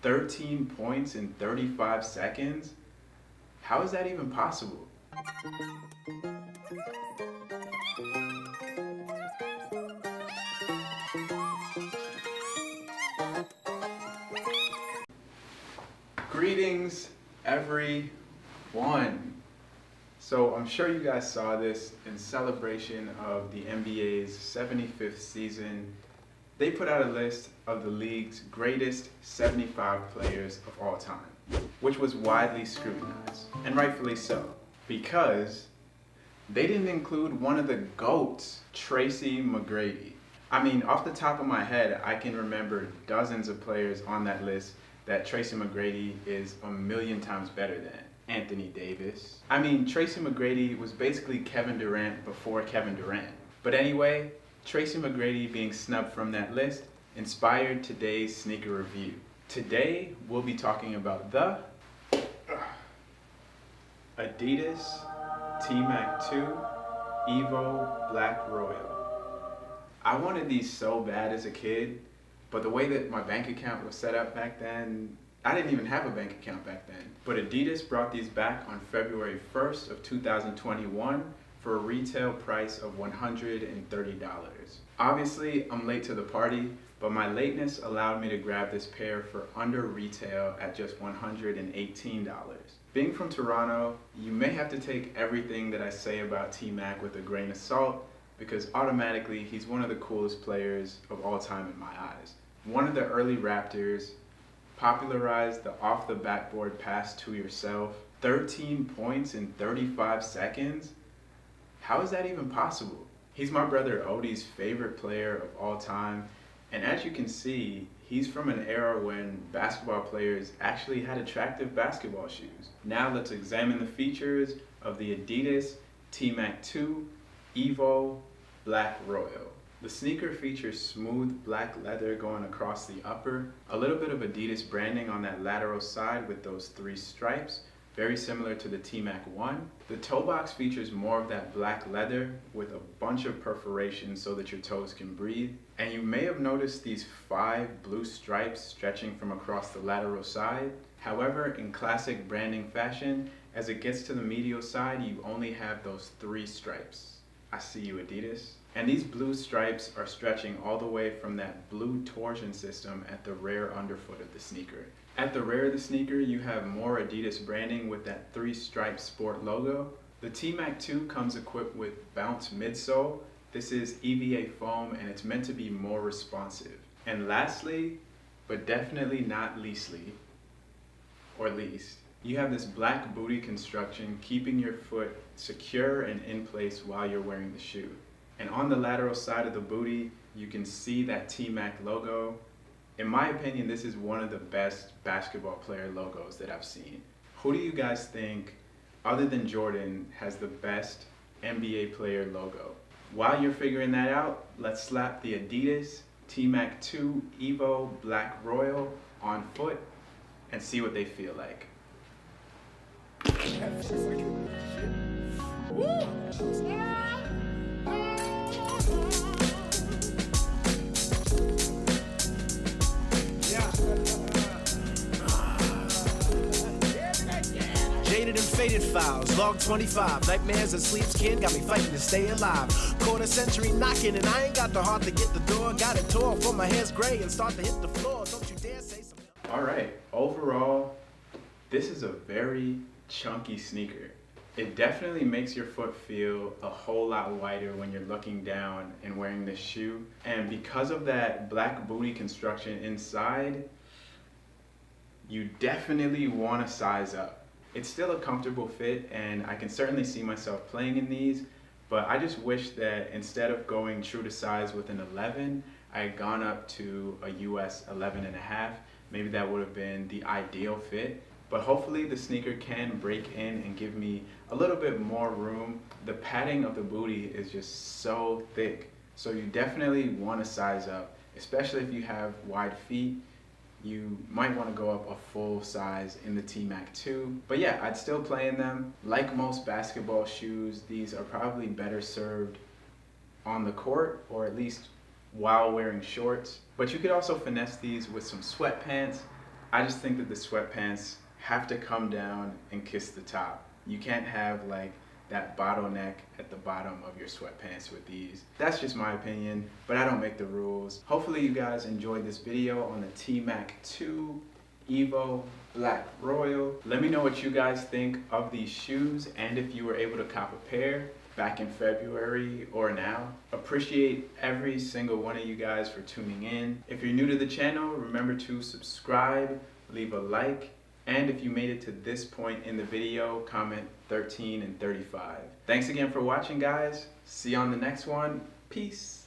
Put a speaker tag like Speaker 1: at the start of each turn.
Speaker 1: 13 points in 35 seconds? How is that even possible? Greetings, everyone. So I'm sure you guys saw this in celebration of the NBA's 75th season. They put out a list of the league's greatest 75 players of all time, which was widely scrutinized, and rightfully so, because they didn't include one of the GOATs, Tracy McGrady. I mean, off the top of my head, I can remember dozens of players on that list that Tracy McGrady is a million times better than. Anthony Davis. I mean, Tracy McGrady was basically Kevin Durant before Kevin Durant. But anyway, Tracy McGrady being snubbed from that list inspired today's sneaker review. Today, we'll be talking about the Adidas TMac 2 Evo Black Royal. I wanted these so bad as a kid, but the way that my bank account was set up back then, I didn't even have a bank account back then. But Adidas brought these back on February 1st of 2021 for a retail price of $130. Obviously, I'm late to the party, but my lateness allowed me to grab this pair for under retail at just $118. Being from Toronto, you may have to take everything that I say about T-Mac with a grain of salt, because automatically he's one of the coolest players of all time in my eyes. One of the early Raptors, popularized the off the backboard pass to yourself, 13 points in 35 seconds? How is that even possible? He's my brother Odie's favorite player of all time, and as you can see, he's from an era when basketball players actually had attractive basketball shoes. Now let's examine the features of the Adidas T-Mac 2 Evo Black Royal. The sneaker features smooth black leather going across the upper, a little bit of Adidas branding on that lateral side with those 3 stripes, very similar to the T-Mac 1. The toe box features more of that black leather with a bunch of perforations so that your toes can breathe. And you may have noticed these 5 blue stripes stretching from across the lateral side. However, in classic branding fashion, as it gets to the medial side, you only have those 3 stripes. I see you, Adidas. And these blue stripes are stretching all the way from that blue torsion system at the rear underfoot of the sneaker. At the rear of the sneaker, you have more Adidas branding with that 3-stripe sport logo. The T-Mac 2 comes equipped with Bounce midsole. This is EVA foam and it's meant to be more responsive. And lastly, but definitely not leastly, or least, you have this black booty construction keeping your foot secure and in place while you're wearing the shoe. And on the lateral side of the booty, you can see that T-Mac logo. In my opinion, this is one of the best basketball player logos that I've seen. Who do you guys think, other than Jordan, has the best NBA player logo? While you're figuring that out, let's slap the Adidas T-Mac 2 Evo Black Royal on foot and see what they feel like.
Speaker 2: Jaded and faded files, log 25. Nightmares and sleep's kin got me fighting to stay alive. Quarter century knocking and I ain't got the heart to get the door. Got it tore before my hair's gray and start to hit the floor. Don't you dare say something.
Speaker 1: Alright, overall, this is a very chunky sneaker. It definitely makes your foot feel a whole lot wider when you're looking down and wearing this shoe. And because of that black booty construction inside, you definitely want to size up. It's still a comfortable fit and I can certainly see myself playing in these, but I just wish that instead of going true to size with an 11, I had gone up to a US 11.5. Maybe that would have been the ideal fit. But hopefully the sneaker can break in and give me a little bit more room. The padding of the booty is just so thick. So you definitely want to size up, especially if you have wide feet. You might want to go up a full size in the T-Mac 2. But yeah, I'd still play in them. Like most basketball shoes, these are probably better served on the court, or at least while wearing shorts. But you could also finesse these with some sweatpants I just think that the sweatpants have to come down and kiss the top. You can't have like that bottleneck at the bottom of your sweatpants with these. That's just my opinion, but I don't make the rules. Hopefully you guys enjoyed this video on the TMac 2 Evo Black Royal. Let me know what you guys think of these shoes and if you were able to cop a pair back in February or now. Appreciate every single one of you guys for tuning in. If you're new to the channel, remember to subscribe, leave a like, and if you made it to this point in the video, comment 13 and 35. Thanks again for watching, guys. See you on the next one. Peace.